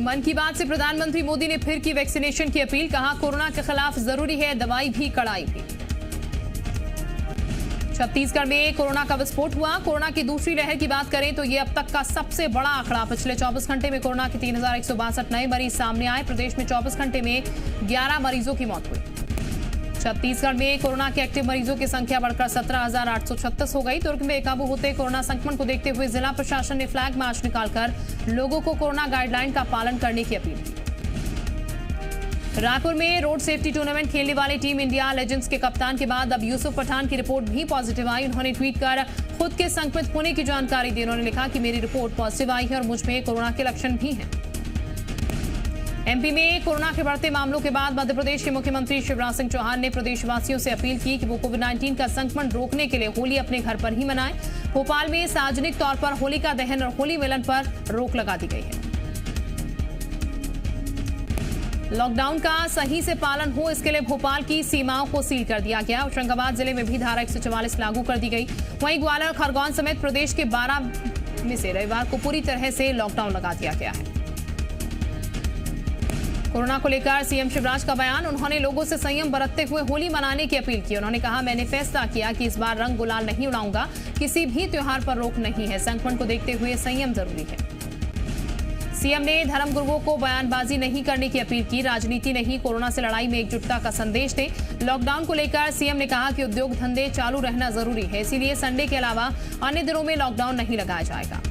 मन की बात से प्रधानमंत्री मोदी ने फिर की वैक्सीनेशन की अपील। कहा कोरोना के खिलाफ जरूरी है दवाई भी कड़ाई भी। छत्तीसगढ़ में कोरोना का विस्फोट हुआ। कोरोना की दूसरी लहर की बात करें तो ये अब तक का सबसे बड़ा आंकड़ा। पिछले 24 घंटे में कोरोना के 3162 नए मरीज सामने आए। प्रदेश में 24 घंटे में 11 मरीजों की मौत हुई। छत्तीसगढ़ में कोरोना के एक्टिव मरीजों की संख्या बढ़कर 17,836 हो गई। दुर्ग में बेकाबू होते कोरोना संक्रमण को देखते हुए जिला प्रशासन ने फ्लैग मार्च निकालकर लोगों को कोरोना गाइडलाइन का पालन करने की अपील की। रायपुर में रोड सेफ्टी टूर्नामेंट खेलने वाली टीम इंडिया लेजेंड्स के कप्तान के बाद अब यूसुफ पठान की रिपोर्ट भी पॉजिटिव आई। उन्होंने ट्वीट कर खुद के संक्रमित होने की जानकारी दी। उन्होंने लिखा कि मेरी रिपोर्ट पॉजिटिव आई है और मुझ में कोरोना के लक्षण भी हैं। एमपी में कोरोना के बढ़ते मामलों के बाद मध्य प्रदेश के मुख्यमंत्री शिवराज सिंह चौहान ने प्रदेशवासियों से अपील की कि वो कोविड-19 का संक्रमण रोकने के लिए होली अपने घर पर ही मनाएं। भोपाल में सार्वजनिक तौर पर होलिका दहन और होली मिलन पर रोक लगा दी गई है। लॉकडाउन का सही से पालन हो, इसके लिए भोपाल की सीमाओं को सील कर दिया गया। होशंगाबाद जिले में भी धारा 144 लागू कर दी गई। वहीं ग्वालियर और खरगोन समेत प्रदेश के 12 में से रविवार को पूरी तरह से लॉकडाउन लगा दिया गया है। कोरोना को लेकर सीएम शिवराज का बयान। उन्होंने लोगों से संयम बरतते हुए होली मनाने की अपील की। उन्होंने कहा मैंने फैसला किया कि इस बार रंग गुलाल नहीं उड़ाऊंगा। किसी भी त्योहार पर रोक नहीं है। संक्रमण को देखते हुए संयम जरूरी है। सीएम ने धर्मगुरुओं को बयानबाजी नहीं करने की अपील की। राजनीति नहीं, कोरोना से लड़ाई में एकजुटता का संदेश दें। लॉकडाउन को लेकर सीएम ने कहा कि उद्योग धंधे चालू रहना जरूरी है, इसीलिए संडे के अलावा अन्य दिनों में लॉकडाउन नहीं लगाया जाएगा।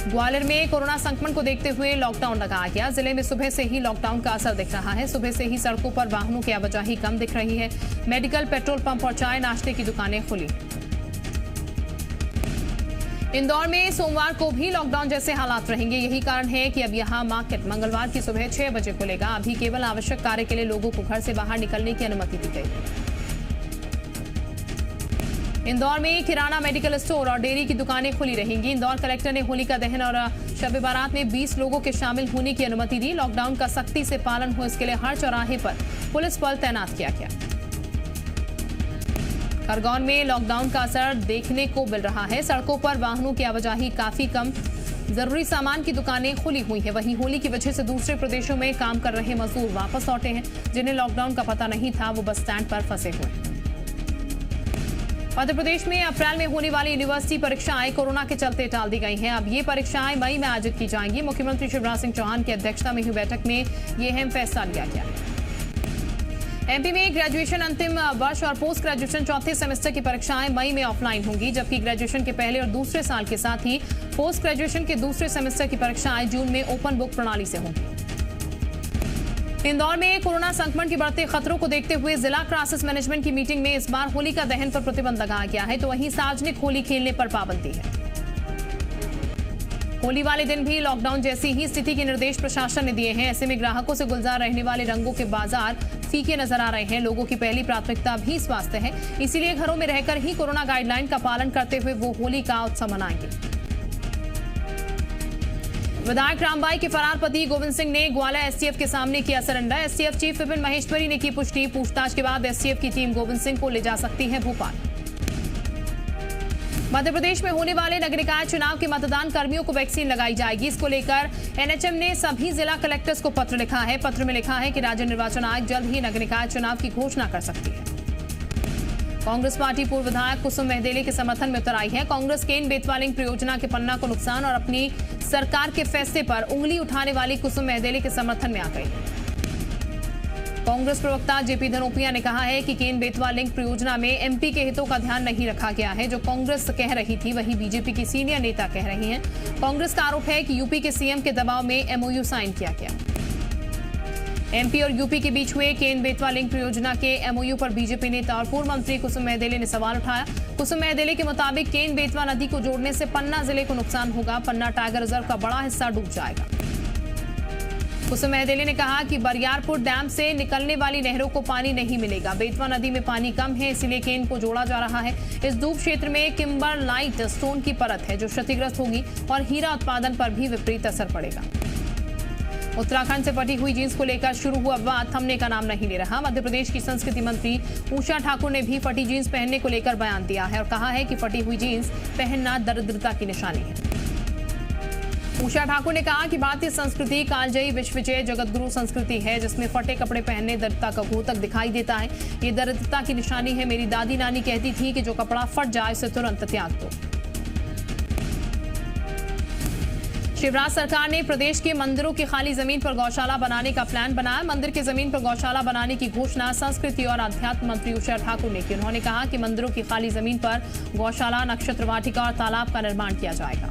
ग्वालियर में कोरोना संक्रमण को देखते हुए लॉकडाउन लगाया गया। जिले में सुबह से ही लॉकडाउन का असर दिख रहा है। सुबह से ही सड़कों पर वाहनों की आवाजाही कम दिख रही है। मेडिकल, पेट्रोल पंप और चाय नाश्ते की दुकानें खुली। इंदौर में सोमवार को भी लॉकडाउन जैसे हालात रहेंगे। यही कारण है कि अब यहां मार्केट मंगलवार की सुबह 6 बजे खुलेगा। अभी केवल आवश्यक कार्य के लिए लोगों को घर से बाहर निकलने की अनुमति दी गई है। इंदौर में किराना, मेडिकल स्टोर और डेयरी की दुकानें खुली रहेंगी। इंदौर कलेक्टर ने होलिका दहन और शब बारात में 20 लोगों के शामिल होने की अनुमति दी। लॉकडाउन का सख्ती से पालन हो, इसके लिए हर चौराहे पर पुलिस बल तैनात किया गया। खरगोन में लॉकडाउन का असर देखने को मिल रहा है। सड़कों पर वाहनों की आवाजाही काफी कम। जरूरी सामान की दुकानें खुली हुई हैं। वहीं होली की वजह से दूसरे प्रदेशों में काम कर रहे मजदूर वापस लौटे हैं। जिन्हें लॉकडाउन का पता नहीं था, वो बस स्टैंड पर फंसे हुए हैं। मध्य प्रदेश में अप्रैल में होने वाली यूनिवर्सिटी परीक्षाएं कोरोना के चलते टाल दी गई हैं। अब ये परीक्षाएं मई में आयोजित की जाएंगी। मुख्यमंत्री शिवराज सिंह चौहान की अध्यक्षता में हुई बैठक में यह अहम फैसला लिया गया है। एमपी में ग्रेजुएशन अंतिम वर्ष और पोस्ट ग्रेजुएशन चौथे सेमेस्टर की परीक्षाएं मई में ऑफलाइन होंगी, जबकि ग्रेजुएशन के पहले और दूसरे साल के साथ ही पोस्ट ग्रेजुएशन के दूसरे सेमेस्टर की परीक्षाएं जून में ओपन बुक प्रणाली से होंगी। इंदौर में कोरोना संक्रमण के बढ़ते खतरों को देखते हुए जिला क्राइसिस मैनेजमेंट की मीटिंग में इस बार होलिका दहन पर प्रतिबंध लगाया गया है, तो वहीं सार्वजनिक होली खेलने पर पाबंदी है। होली वाले दिन भी लॉकडाउन जैसी ही स्थिति के निर्देश प्रशासन ने दिए हैं। ऐसे में ग्राहकों से गुलजार रहने वाले रंगों के बाजार फीके नजर आ रहे हैं। लोगों की पहली प्राथमिकता भी स्वास्थ्य है, इसीलिए घरों में रहकर ही कोरोना गाइडलाइन का पालन करते हुए वो होली का उत्सव मनाएंगे। विधायक रामबाई के फरार पति गोविंद सिंह ने ग्वालियर एसटीएफ के सामने किया surrender. STF chief Vipin Maheshwari ने की पुष्टि। पूछताछ के बाद एसटीएफ की टीम गोविंद सिंह को ले जा सकती है भोपाल। मध्य प्रदेश में होने वाले नगर निकाय चुनाव के मतदान कर्मियों को वैक्सीन लगाई जाएगी। इसको लेकर एनएचएम ने सभी जिला कलेक्टर्स को पत्र लिखा है। पत्र में लिखा है कि राज्य निर्वाचन आयोग जल्द ही नगर निकाय चुनाव की घोषणा कर सकती है। कांग्रेस पार्टी पूर्व विधायक कुसुम मेहदेले के समर्थन में उतर आई है। कांग्रेस केन बेतवा लिंक परियोजना के पन्ना को नुकसान और अपनी सरकार के फैसले पर उंगली उठाने वाली कुसुम मेहदेले के समर्थन में आ गई। कांग्रेस प्रवक्ता जेपी धनोपिया ने कहा है कि केन बेतवा लिंक परियोजना में एमपी के हितों का ध्यान नहीं रखा गया है। जो कांग्रेस कह रही थी वही बीजेपी की सीनियर नेता कह रही हैं। कांग्रेस का आरोप है कि यूपी के सीएम के दबाव में एमओयू साइन किया गया। एमपी और यूपी के बीच हुए केन बेतवा लिंक परियोजना के एमओयू पर बीजेपी नेता और पूर्व मंत्री कुसुम मेहदेले ने सवाल उठाया। कुसुम मेहदेले के मुताबिक केन बेतवा नदी को जोड़ने से पन्ना जिले को नुकसान होगा। पन्ना टाइगर रिजर्व का बड़ा हिस्सा डूब जाएगा। कुसुम मेहदेले ने कहा कि बरियारपुर डैम से निकलने वाली नहरों को पानी नहीं मिलेगा। बेतवा नदी में पानी कम है, इसलिए केन को जोड़ा जा रहा है। इस डूब क्षेत्र में किम्बरलाइट स्टोन की परत है जो क्षतिग्रस्त होगी और हीरा उत्पादन पर भी विपरीत असर पड़ेगा। उत्तराखंड से फटी हुई जींस को लेकर शुरू हुआ विवाद थमने का नाम नहीं ले रहा। मध्य प्रदेश की संस्कृति मंत्री उषा ठाकुर ने भी फटी जींस पहनने को लेकर बयान दिया है और कहा है कि फटी हुई जींस पहनना दरिद्रता की निशानी है। उषा ठाकुर ने कहा कि भारतीय संस्कृति कालजयी विश्वविजय जगतगुरु संस्कृति है, जिसमें फटे कपड़े पहनने दरिद्रता का घोतक दिखाई देता है। ये दरिद्रता की निशानी है। मेरी दादी नानी कहती थी कि जो कपड़ा फट जाए उसे तुरंत त्याग दो। शिवराज सरकार ने प्रदेश के मंदिरों की खाली जमीन पर गौशाला बनाने का प्लान बनाया। मंदिर की जमीन पर गौशाला बनाने की घोषणा संस्कृति और अध्यात्म मंत्री उषा ठाकुर ने की। उन्होंने कहा कि मंदिरों की खाली जमीन पर गौशाला, नक्षत्र वाटिका और तालाब का निर्माण किया जाएगा।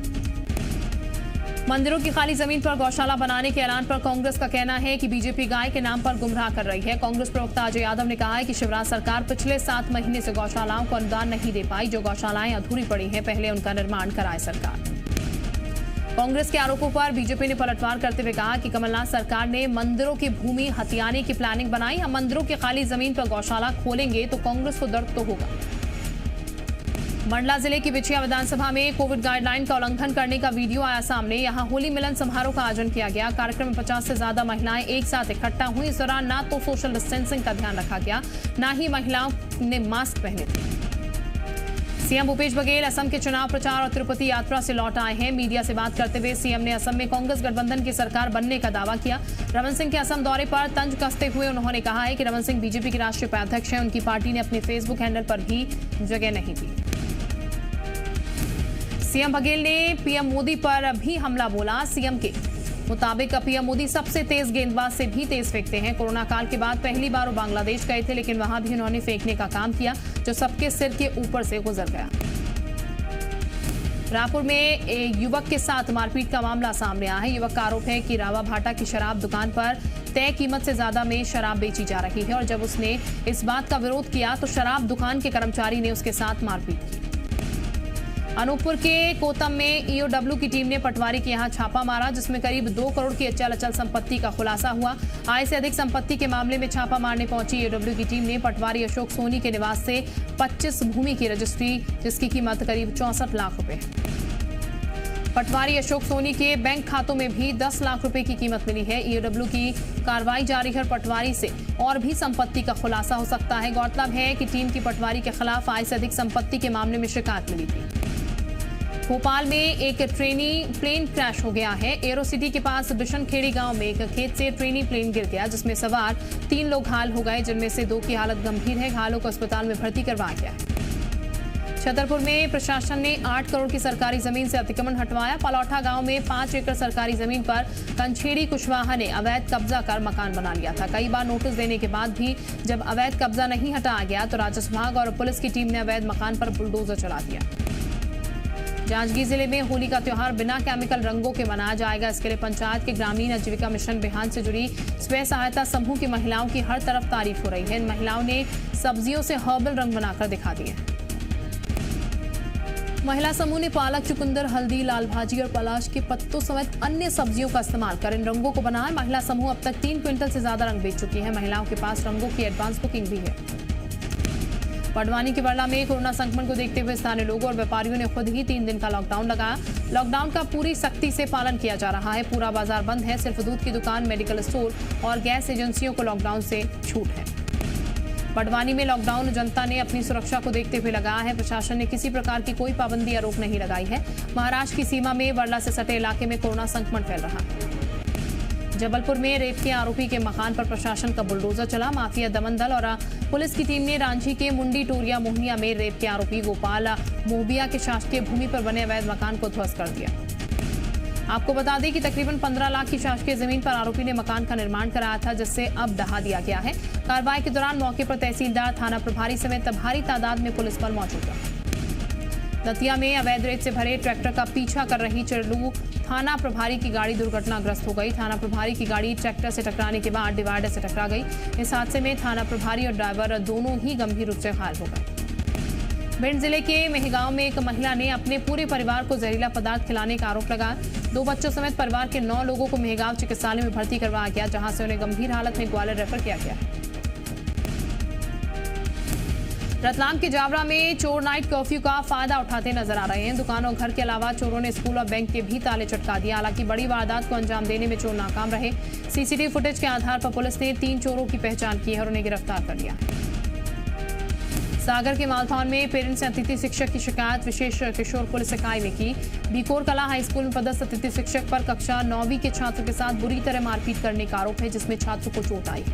मंदिरों की खाली जमीन पर गौशाला बनाने के ऐलान पर कांग्रेस का कहना है कि बीजेपी गाय के नाम पर गुमराह कर रही है। कांग्रेस प्रवक्ता अजय यादव ने कहा है कि शिवराज सरकार पिछले 7 महीने से गौशालाओं को अनुदान नहीं दे पाई। जो गौशालाएं अधूरी पड़ी हैं, पहले उनका निर्माण कराए सरकार। कांग्रेस के आरोपों पर बीजेपी ने पलटवार करते हुए कहा कि कमलनाथ सरकार ने मंदिरों की भूमि हथियाने की प्लानिंग बनाई। हम मंदिरों की खाली जमीन पर गौशाला खोलेंगे तो कांग्रेस को दर्द तो होगा। मंडला जिले की बिछिया विधानसभा में कोविड गाइडलाइन का उल्लंघन करने का वीडियो आया सामने। यहां होली मिलन समारोह का आयोजन किया गया। कार्यक्रम में 50 से ज्यादा महिलाएं एक साथ इकट्ठा हुई। इस दौरान ना तो सोशल डिस्टेंसिंग का ध्यान रखा गया, ना ही महिलाओं ने मास्क पहने थे। सीएम भूपेश बघेल असम के चुनाव प्रचार और तिरुपति यात्रा से लौट आए हैं। मीडिया से बात करते हुए सीएम ने असम में कांग्रेस गठबंधन की सरकार बनने का दावा किया। रमन सिंह के असम दौरे पर तंज कसते हुए उन्होंने कहा है कि रमन सिंह बीजेपी के राष्ट्रीय उपाध्यक्ष हैं। उनकी पार्टी ने अपने फेसबुक हैंडल पर भी जगह नहीं दी। सीएम बघेल ने पीएम मोदी पर भी हमला बोला। सीएम के मुताबिक पीएम मोदी सबसे तेज गेंदबाज से भी तेज फेंकते हैं। कोरोना काल के बाद पहली बार वो बांग्लादेश गए थे, लेकिन वहां भी उन्होंने फेंकने का काम किया जो सबके सिर के ऊपर से गुजर गया। रायपुर में एक युवक के साथ मारपीट का मामला सामने आया है। युवक का आरोप है कि रावा भाटा की शराब दुकान पर तय कीमत से ज्यादा में शराब बेची जा रही है और जब उसने इस बात का विरोध किया तो शराब दुकान के कर्मचारी ने उसके साथ मारपीट की। अनूपपुर के कोतम में ईओडब्ल्यू की टीम ने पटवारी के यहां छापा मारा, जिसमें करीब 2 करोड़ की अचल संपत्ति का खुलासा हुआ। आय से अधिक संपत्ति के मामले में छापा मारने पहुंची ईओडब्ल्यू की टीम ने पटवारी अशोक सोनी के निवास से 25 भूमि की रजिस्ट्री, जिसकी कीमत करीब 64 लाख रुपए है। पटवारी अशोक सोनी के बैंक खातों में भी 10 लाख रुपए की कीमत मिली है। ईओडब्ल्यू की कार्रवाई जारी है। पटवारी से और भी संपत्ति का खुलासा हो सकता है। गौरतलब है कि टीम की पटवारी के खिलाफ आय से अधिक संपत्ति के मामले में शिकायत मिली थी। भोपाल में एक ट्रेनी प्लेन क्रैश हो गया है। एरो सिटी के पास बिशनखेड़ी गांव में एक खेत से ट्रेनी प्लेन गिर गया, जिसमें सवार 3 लोग घायल हो गए, जिनमें से 2 की हालत गंभीर है। घायलों को अस्पताल में भर्ती करवाया गया है। छतरपुर में प्रशासन ने 8 करोड़ की सरकारी जमीन से अतिक्रमण हटवाया। पलौठा गांव में 5 एकड़ सरकारी जमीन पर कंछेड़ी कुशवाहा ने अवैध कब्जा कर मकान बना लिया था। कई बार नोटिस देने के बाद भी जब अवैध कब्जा नहीं हटाया गया तो राजस्व विभाग और पुलिस की टीम ने अवैध मकान पर बुलडोजर चला दिया। जांजगीर जिले में होली का त्योहार बिना केमिकल रंगों के मनाया जाएगा। इसके लिए पंचायत के ग्रामीण आजीविका मिशन बिहान से जुड़ी स्वयं सहायता समूह की महिलाओं की हर तरफ तारीफ हो रही है। इन महिलाओं ने सब्जियों से हर्बल रंग बनाकर दिखा दिए। महिला समूह ने पालक, चुकंदर, हल्दी, लाल भाजी और पलाश के पत्तों समेत अन्य सब्जियों का इस्तेमाल कर इन रंगों को बनाया। महिला समूह अब तक 3 क्विंटल से ज्यादा रंग बेच चुकी है। महिलाओं के पास रंगों की एडवांस बुकिंग भी है। बड़वानी के बरला में कोरोना संक्रमण को देखते हुए स्थानीय लोगों और व्यापारियों ने खुद ही 3 दिन का लॉकडाउन लगाया। लॉकडाउन का पूरी सख्ती से पालन किया जा रहा है। पूरा बाजार बंद है। सिर्फ दूध की दुकान, मेडिकल स्टोर और गैस एजेंसियों को लॉकडाउन से छूट है। बड़वानी में लॉकडाउन जनता ने अपनी सुरक्षा को देखते हुए लगाया है। प्रशासन ने किसी प्रकार की कोई पाबंदी या रोक नहीं लगाई है। महाराष्ट्र की सीमा में बरला से सटे इलाके में कोरोना संक्रमण फैल रहा है। जबलपुर में रेप के आरोपी के मकान पर प्रशासन का बुलडोजर चला। माफिया दमन दल और पुलिस की टीम ने रांची के मुंडी टोरिया मोहनिया में रेप के आरोपी गोपाल मोहबिया के शासकीय भूमि पर बने अवैध मकान को ध्वस्त कर दिया। आपको बता दें कि तकरीबन 15 लाख की शासकीय जमीन पर आरोपी ने मकान का निर्माण कराया था, जिससे अब ढहा दिया गया है। कार्रवाई के दौरान मौके पर तहसीलदार, थाना प्रभारी समेत भारी तादाद में पुलिस बल मौजूद था। दतिया में अवैध रेत से भरे ट्रैक्टर का पीछा कर रही चिरलू थाना प्रभारी की गाड़ी दुर्घटनाग्रस्त हो गई। थाना प्रभारी की गाड़ी ट्रैक्टर से टकराने के बाद डिवाइडर से टकरा गई। इस हादसे में थाना प्रभारी और ड्राइवर दोनों ही गंभीर रूप से घायल हो गए। भिंड जिले के मेहगांव में एक महिला ने अपने पूरे परिवार को जहरीला पदार्थ खिलाने का आरोप लगाया। 2 बच्चों समेत परिवार के 9 लोगों को मेहगांव चिकित्सालय में भर्ती करवाया गया, जहां से उन्हें गंभीर हालत में ग्वालियर रेफर किया गया। रतलाम के जावरा में चोर नाइट कर्फ्यू का फायदा उठाते नजर आ रहे हैं। दुकानों, घर के अलावा चोरों ने स्कूल और बैंक के भी ताले चटका दिए। हालांकि बड़ी वारदात को अंजाम देने में चोर नाकाम रहे। सीसीटीवी फुटेज के आधार पर पुलिस ने 3 चोरों की पहचान की है और उन्हें गिरफ्तार कर लिया। सागर के मालथान में पेरेंट्स से अतिथि शिक्षक की शिकायत विशेष किशोर पुलिस इकाई ने की। बीकोर कला हाई स्कूल में पदस्थ अतिथि शिक्षक पर कक्षा 9वीं के छात्र के साथ बुरी तरह मारपीट करने का आरोप है, जिसमें छात्र को चोट आई।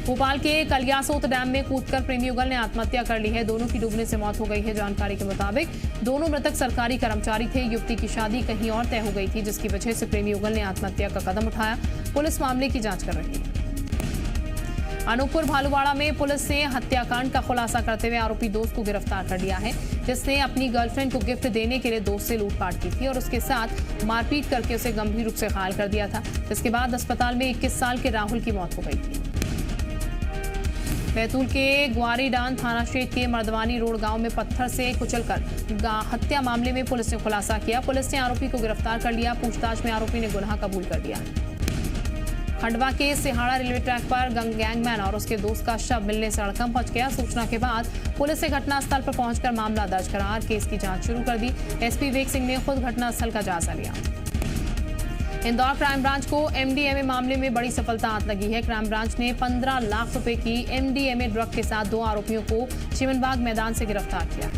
भोपाल के कलियासोत डैम में कूदकर प्रेमी युगल ने आत्महत्या कर ली है। दोनों की डूबने से मौत हो गई है। जानकारी के मुताबिक दोनों मृतक सरकारी कर्मचारी थे। युवती की शादी कहीं और तय हो गई थी, जिसकी वजह से प्रेमी युगल ने आत्महत्या का कदम उठाया। पुलिस मामले की जांच कर रही है। अनूपपुर भालूवाड़ा में पुलिस ने हत्याकांड का खुलासा करते हुए आरोपी दोस्त को गिरफ्तार कर लिया है, जिसने अपनी गर्लफ्रेंड को गिफ्ट देने के लिए दोस्त से लूटपाट की थी और उसके साथ मारपीट करके उसे गंभीर रूप से घायल कर दिया था। जिसके बाद अस्पताल में 21 साल के राहुल की मौत हो गई थी। बैतूल के ग्वारीडान थाना क्षेत्र के मर्दवानी रोड गांव में पत्थर से कुचलकर हत्या मामले में पुलिस ने खुलासा किया। पुलिस ने आरोपी को गिरफ्तार कर लिया। पूछताछ में आरोपी ने गुनाह कबूल कर लिया। खंडवा के सिहाड़ा रेलवे ट्रैक पर गैंगमैन और उसके दोस्त का शव मिलने से हड़कंप मच गया। सूचना के बाद पुलिस ने घटनास्थल पर पहुंचकर मामला दर्ज करा केस की जांच शुरू कर दी। एसपी विवेक सिंह ने खुद घटनास्थल का जायजा लिया। इंदौर क्राइम ब्रांच को एमडीएमए मामले में बड़ी सफलता हाथ लगी है। क्राइम ब्रांच ने 15 लाख रुपए की एमडीएमए ड्रग के साथ 2 आरोपियों को चिमनबाग मैदान से गिरफ्तार किया।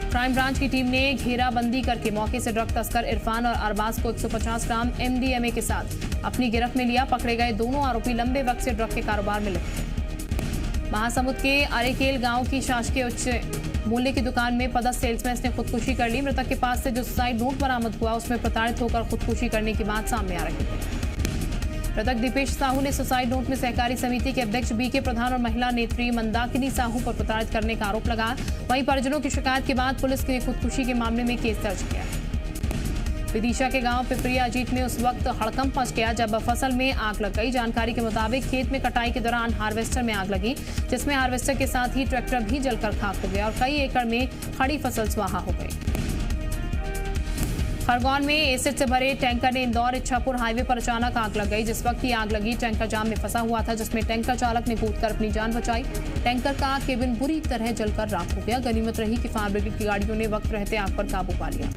क्राइम ब्रांच की टीम ने घेराबंदी करके मौके से ड्रग तस्कर इरफान और अरबाज को 150 ग्राम एमडीएमए के साथ अपनी गिरफ्त में लिया। पकड़े गए दोनों आरोपी लंबे वक्त से ड्रग के कारोबार में लिप्त थे। महासमुंद के अरेकेल गांव की शासकीय उच्च मूल्य की दुकान में पदस्थ सेल्समैन ने खुदकुशी कर ली। मृतक के पास से जो सुसाइड नोट बरामद हुआ उसमें प्रताड़ित होकर खुदकुशी करने की बात सामने आ रही है। मृतक दीपेश साहू ने सुसाइड नोट में सहकारी समिति के अध्यक्ष बीके प्रधान और महिला नेत्री मंदाकिनी साहू पर प्रताड़ित करने का आरोप लगा। वहीं परिजनों की शिकायत के बाद पुलिस ने खुदकुशी के मामले में केस दर्ज किया। विदिशा के गांव पिपरिया अजीत में उस वक्त हड़कंप मच गया जब फसल में आग लग गई। जानकारी के मुताबिक खेत में कटाई के दौरान हार्वेस्टर में आग लगी, जिसमें हार्वेस्टर के साथ ही ट्रैक्टर भी जलकर खाक हो गया और कई एकड़ में खड़ी फसल स्वाहा हो गई। खरगोन में एसिड से भरे टैंकर ने इंदौर इच्छापुर हाईवे पर अचानक आग लग गई। जिस वक्त ये आग लगी टैंकर जाम में फंसा हुआ था, जिसमें टैंकर चालक ने कूदकर अपनी जान बचाई। टैंकर का केबिन बुरी तरह जलकर राख हो गया। गनीमत रही कि फायर ब्रिगेड की गाड़ियों ने वक्त रहते आग पर काबू पा लिया।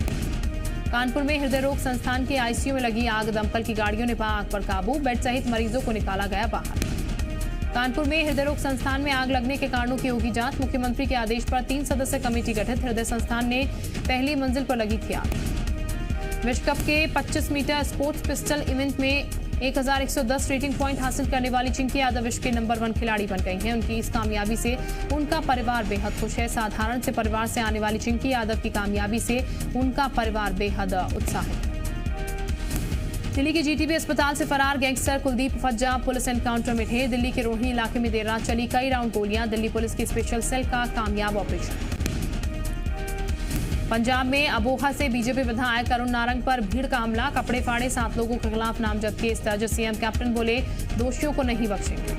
कानपुर में हृदय रोग संस्थान के आईसीयू में लगी आग, दमकल की गाड़ियों ने पाया आग पर काबू। बेड सहित मरीजों को निकाला गया बाहर। कानपुर में हृदय रोग संस्थान में आग लगने के कारणों की होगी जांच। मुख्यमंत्री के आदेश पर 3 सदस्यीय कमेटी गठित। हृदय संस्थान ने पहली मंजिल पर लगी थी आग। विश्व कप के 25 मीटर स्पोर्ट्स पिस्टल इवेंट में 1110 रेटिंग पॉइंट हासिल करने वाली चिंकी यादव विश्व के नंबर 1 खिलाड़ी बन गई हैं। उनकी इस कामयाबी से उनका परिवार बेहद खुश है। साधारण से परिवार से आने वाली चिंकी यादव की कामयाबी से उनका परिवार बेहद उत्साहित है। दिल्ली के जीटीबी अस्पताल से फरार गैंगस्टर कुलदीप फज्जा पुलिस एनकाउंटर में थे। दिल्ली के रोहिणी इलाके में देर रात चली कई राउंड गोलियां। दिल्ली पुलिस की स्पेशल सेल का कामयाब ऑपरेशन। पंजाब में अबोहा से बीजेपी विधायक अरुण नारंग पर भीड़ का हमला, कपड़े फाड़े, 7 लोगों के खिलाफ नामजद केस दर्ज। सीएम कैप्टन बोले दोषियों को नहीं बख्शेंगे।